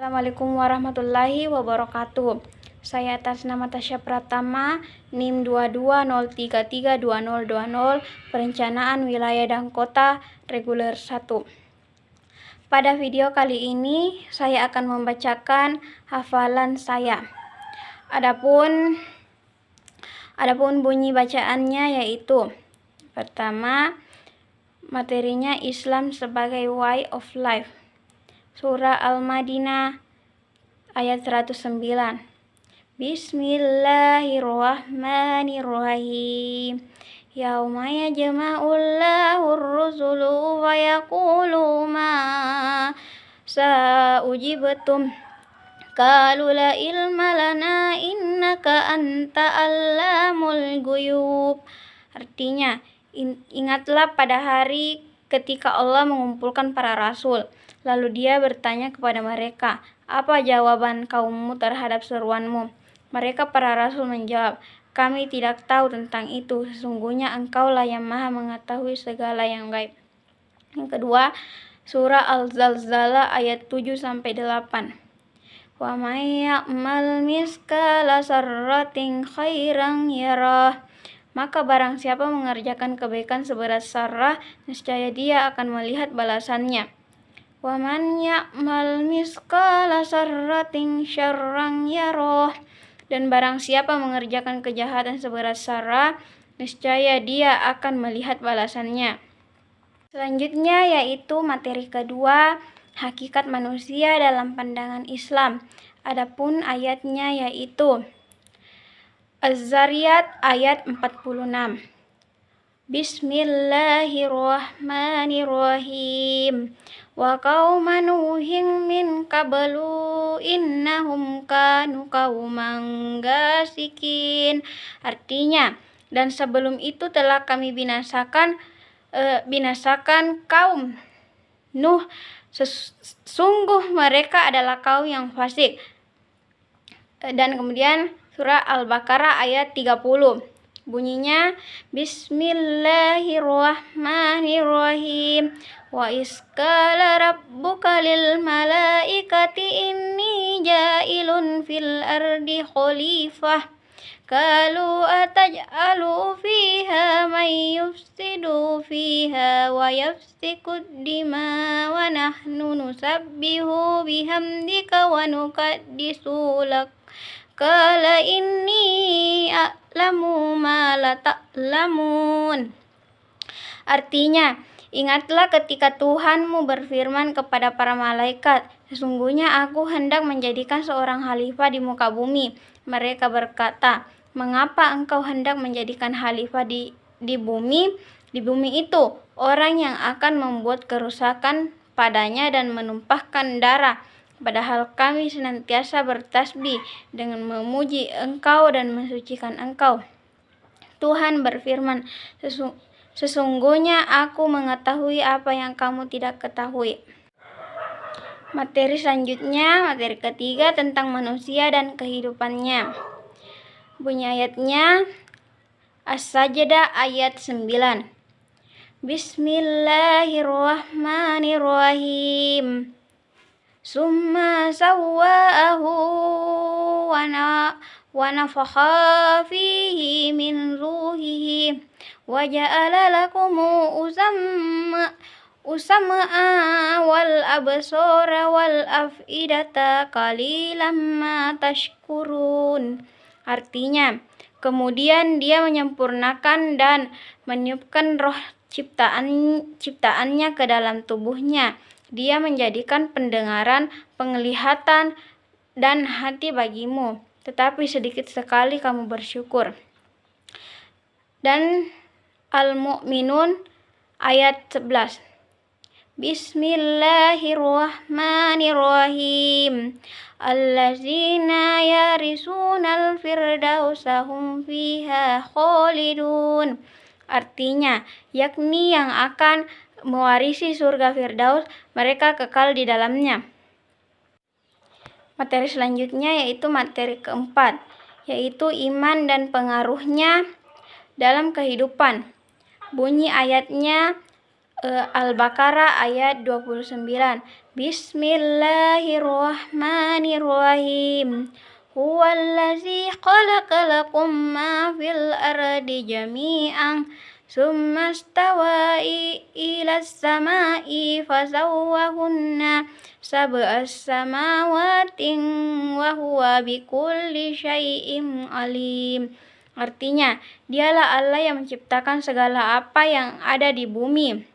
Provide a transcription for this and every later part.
Assalamualaikum warahmatullahi wabarakatuh. Saya atas nama Tasya Pratama, NIM 2203320020, Perencanaan Wilayah dan Kota Reguler 1. Pada video kali ini, saya akan membacakan hafalan saya. Adapun bunyi bacaannya yaitu: pertama, materinya Islam sebagai way of life. Surah Al-Madinah ayat 109. Bismillahirrahmanirrahim. Yauma yajma'ullahu ar-rusulu wa yaqulu ma sa'ujibtum qalu la ilma lana innaka anta allamul ghuyub. Artinya, ingatlah pada hari ketika Allah mengumpulkan para rasul. Lalu dia bertanya kepada mereka, apa jawaban kaummu terhadap seruanmu? Mereka para rasul menjawab, kami tidak tahu tentang itu. Sesungguhnya engkaulah yang maha mengetahui segala yang gaib. Yang kedua, surah Al-Zalzalah ayat 7-8. Wa may ya'mal miskala sarratin khairan yarah. Maka barang siapa mengerjakan kebaikan seberat zarah, niscaya dia akan melihat balasannya. Wa man ya'mal miskala sarratin syarran yarah. Dan barang siapa mengerjakan kejahatan seberat zarah, niscaya dia akan melihat balasannya. Selanjutnya yaitu materi kedua, hakikat manusia dalam pandangan Islam. Adapun ayatnya yaitu Az-Zariyat ayat 46. Bismillahirrahmanirrahim. Wa qauma nuhin min qablu innahum kanu qauman gasikin. Artinya, dan sebelum itu telah kami binasakan kaum Nuh. Sungguh mereka adalah kaum yang fasik. Dan kemudian surah Al-Baqarah ayat 30. Bunyinya Bismillahirrahmanirrahim. Wa iskala rabbuka lil malaikati inni ja'ilun fil ardi khalifah. Qalu ataj'alu fiha may yufsidu fiha wa yafsiku dima wa nahnu nusabbihu bihamdika wa nuqaddisu lak. Qala inni a'lamu ma la ta'lamun. Artinya, ingatlah ketika Tuhanmu berfirman kepada para malaikat, sesungguhnya aku hendak menjadikan seorang khalifah di muka bumi. Mereka berkata, mengapa engkau hendak menjadikan khalifah di bumi? Di bumi itu, orang yang akan membuat kerusakan padanya dan menumpahkan darah. Padahal kami senantiasa bertasbih dengan memuji engkau dan mensucikan engkau. Tuhan berfirman, sesungguhnya aku mengetahui apa yang kamu tidak ketahui. Materi selanjutnya, materi ketiga tentang manusia dan kehidupannya. Bunyi ayatnya As-Sajdah ayat 9. Bismillahirrahmanirrahim. Summa sawwa'ahu wa nafakha fihi min ruhihi wa ja'ala lakumu usam'a wal absara wal af'idata qalilan ma tashkurun. Artinya, kemudian dia menyempurnakan dan meniupkan roh ciptaannya ke dalam tubuhnya. Dia menjadikan pendengaran, penglihatan, dan hati bagimu, tetapi sedikit sekali kamu bersyukur. Dan Al-Mu'minun ayat 11. Bismillahirrahmanirrahim. Allazina yarisunal firdausa hum fiha khalidun. Artinya, yakni yang akan mewarisi surga Firdaus, mereka kekal di dalamnya. Materi selanjutnya yaitu materi keempat, yaitu iman dan pengaruhnya dalam kehidupan. Bunyi ayatnya Al-Baqarah ayat 29. Bismillahirrahmanirrahim. Huwallazi khalaqa lakum ma fil ardi jami'an summa stawa ilas samai fasawwahunna sab'as samawatin wa huwa bikulli syai'in alim. Artinya, dialah Allah yang menciptakan segala apa yang ada di bumi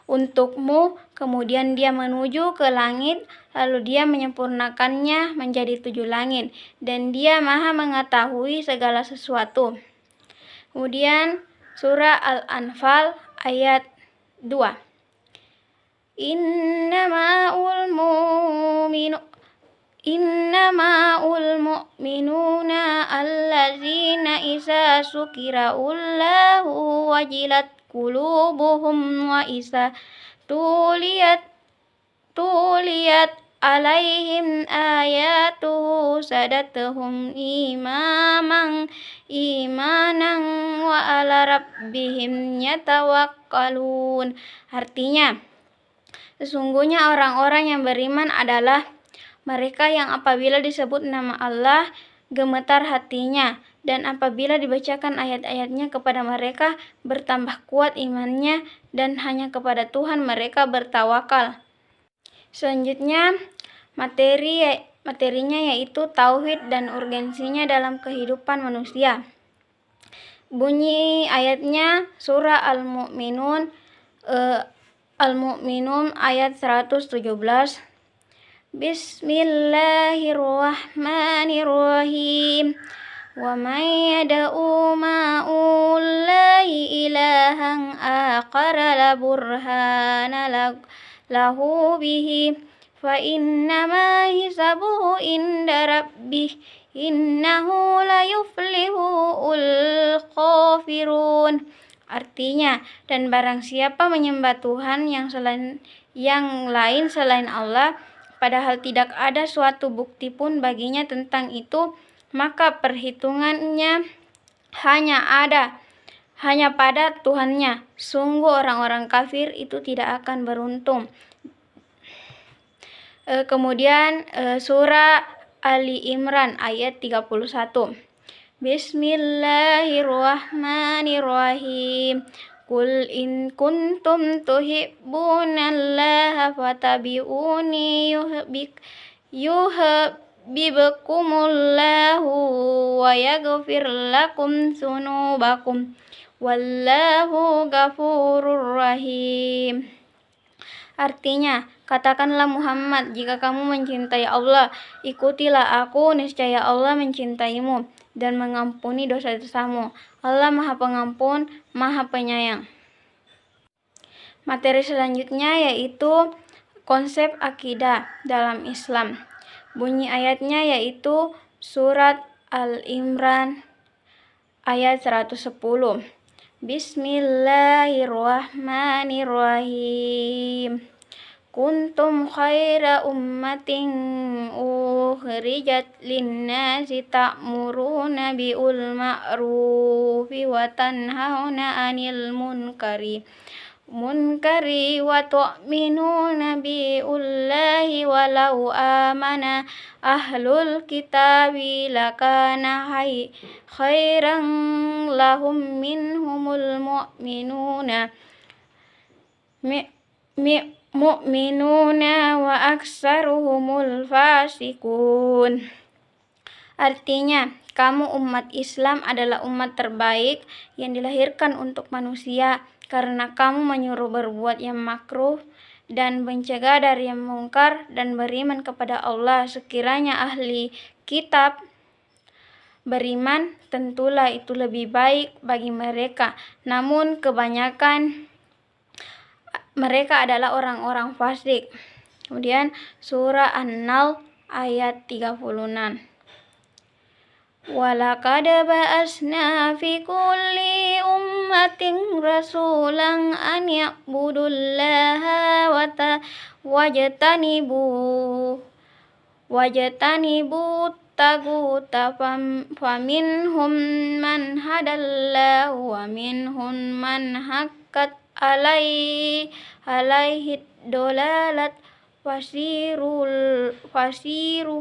untukmu, kemudian dia menuju ke langit, lalu dia menyempurnakannya menjadi 7 langit, dan dia maha mengetahui segala sesuatu. Kemudian surah Al-Anfal ayat 2. Innama'ul mu'minuna allazina isa sukira'ullahu wajilat qulubuhum wa isa tuliyat alaihim ayatuhu sadatuhum imanan wa ala rabbihim yatawakkalun. Artinya, sesungguhnya orang-orang yang beriman adalah mereka yang apabila disebut nama Allah gemetar hatinya, dan apabila dibacakan ayat-ayatnya kepada mereka bertambah kuat imannya, dan hanya kepada Tuhan mereka bertawakal. Selanjutnya materinya yaitu tauhid dan urgensinya dalam kehidupan manusia. Bunyi ayatnya surah Al-Mu'minun ayat 117. Bismillahirrahmanirrahim. Wa may yad'u ma'allahi ilahan akhara la burhana lahu bihi fa innama hisabuhu inda rabbih innahu la yuflihul kafirun. Artinya, dan barang siapa menyembah Tuhan yang lain selain Allah, padahal tidak ada suatu bukti pun baginya tentang itu, maka perhitungannya hanya pada Tuhannya. Sungguh orang-orang kafir itu tidak akan beruntung. Kemudian surah Ali Imran ayat 31. Bismillahirrahmanirrahim. Qul in kuntum tuhibbunallaha fattabi'uni yuhibbukumullahu wa yaghfir lakum dzunubakum wallahu ghafurur rahim. Artinya, katakanlah Muhammad, jika kamu mencintai Allah, ikutilah aku, niscaya Allah mencintaimu dan mengampuni dosa-dosamu. Allah Maha Pengampun, Maha Penyayang. Materi selanjutnya yaitu konsep akidah dalam Islam. Bunyi ayatnya yaitu surat Al-Imran ayat 110. Bismillahirrahmanirrahim. Kuntum khaira ummatin ukhrijat linnasi ta'muruna bil ma'rufi wa tanhauna 'anil munkari wa tu'minuna billahi walau amana ahlul kitabi lakana khairan lahum minhumul mu'minuna wa aksaruhumul fasikun. Artinya, kamu umat Islam adalah umat terbaik yang dilahirkan untuk manusia, karena kamu menyuruh berbuat yang makruh dan mencegah dari yang mungkar dan beriman kepada Allah. Sekiranya ahli kitab beriman, tentulah itu lebih baik bagi mereka. Namun kebanyakan mereka adalah orang-orang fasik. Kemudian surah An-Nahl ayat 36. Walaqad ba'asna fi kulli ummatin rasulan an ya'budullaha wajtanibu taguta faminhum man hadallahu wa minhum man haqqat alaihi dolalat fasiru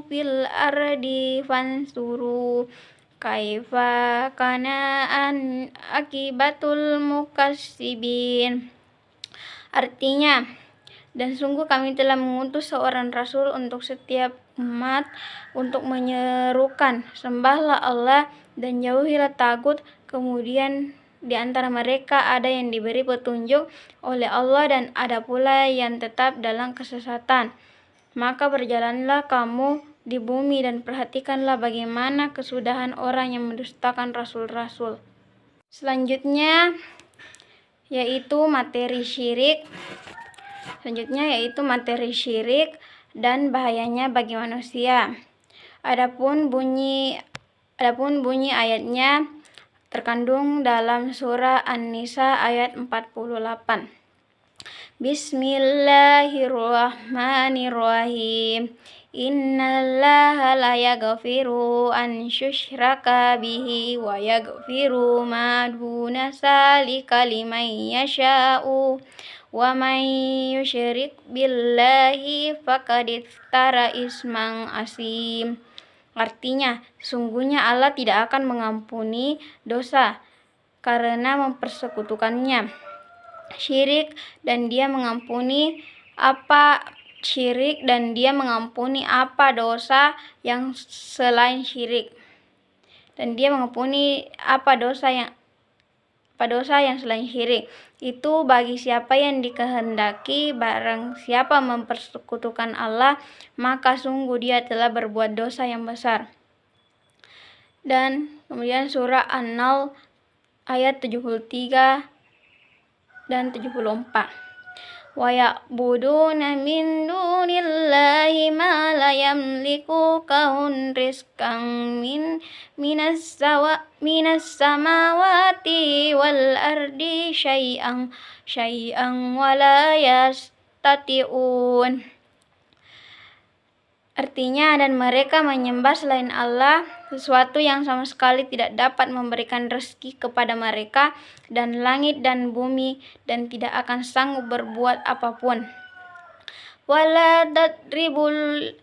fil ardi fansuru kaifa kana akibatul mukatsibin. Artinya, dan sungguh kami telah mengutus seorang rasul untuk setiap umat untuk menyerukan, sembahlah Allah dan jauhilah tagut. Kemudian di antara mereka ada yang diberi petunjuk oleh Allah dan ada pula yang tetap dalam kesesatan. Maka berjalanlah kamu di bumi dan perhatikanlah bagaimana kesudahan orang yang mendustakan rasul-rasul. Selanjutnya yaitu materi syirik. Dan bahayanya bagi manusia. Adapun bunyi ayatnya terkandung dalam surah An-Nisa ayat 48. Bismillahirrahmanirrahim. Innallaha la yaghfiru an yushraka bihi wa yaghfiru ma duna dzalika liman yasha'u wa man yusyrik billahi faqad iftara isman asim. Artinya, sungguhnya Allah tidak akan mengampuni dosa karena mempersekutukannya syirik dan dia mengampuni apa dosa yang selain syirik. Dan dia mengampuni apa dosa yang selain syirik. Itu bagi siapa yang dikehendaki. Barang siapa mempersekutukan Allah, maka sungguh dia telah berbuat dosa yang besar. Dan kemudian surah An-Nahl ayat 73 dan 74. Wa ya'buduna min dunillahi ma la yamliku kahun rizqan minas samawati wal ardi syai'an wa la yastati'un. Artinya, dan mereka menyembah selain Allah sesuatu yang sama sekali tidak dapat memberikan rezeki kepada mereka, dan langit dan bumi, dan tidak akan sanggup berbuat apapun. Wala tadribul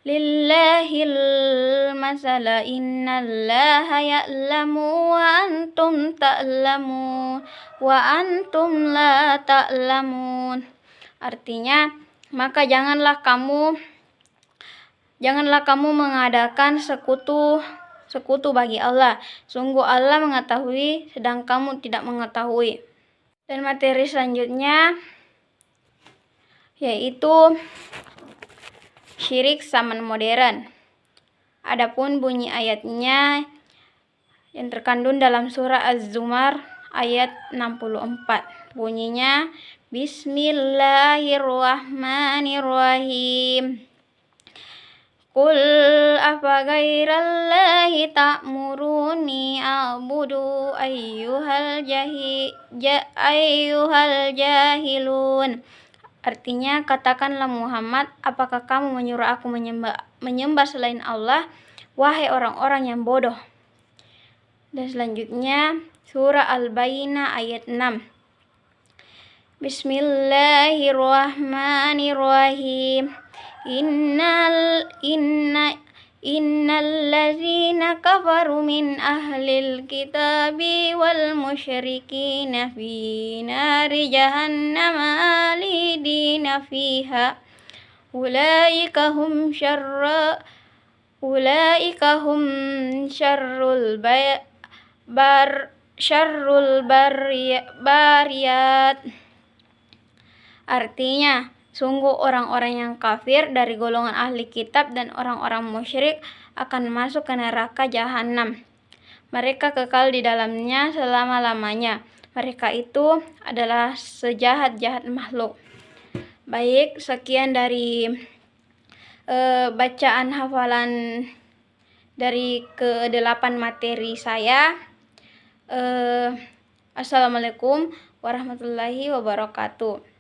lillahil masala innallaha ya'lamu wa antum la ta'lamun. Artinya, maka janganlah kamu mengadakan sekutu bagi Allah. Sungguh Allah mengetahui sedang kamu tidak mengetahui. Dan materi selanjutnya yaitu syirik zaman modern. Adapun bunyi ayatnya yang terkandung dalam surah Az-Zumar ayat 64. Bunyinya Bismillahirrahmanirrahim. Qul afa ghairallahi ta'muruni a'budu ayyuhal jahilun. Artinya, katakanlah Muhammad, apakah kamu menyuruh aku menyembah selain Allah, wahai orang-orang yang bodoh. Dan selanjutnya surah Al-Bayyinah ayat 6. Bismillahirrahmanirrahim. Innal ladzina kafaru min ahlil kitabi wal musyrikina fi nari jahannam khalidina fiha ulaika hum syarrul bariyat. Artinya, sungguh orang-orang yang kafir dari golongan ahli kitab dan orang-orang musyrik akan masuk ke neraka jahanam. Mereka kekal di dalamnya selama-lamanya. Mereka itu adalah sejahat-jahat makhluk. Baik, sekian dari bacaan hafalan dari ke-8 materi saya. Assalamualaikum warahmatullahi wabarakatuh.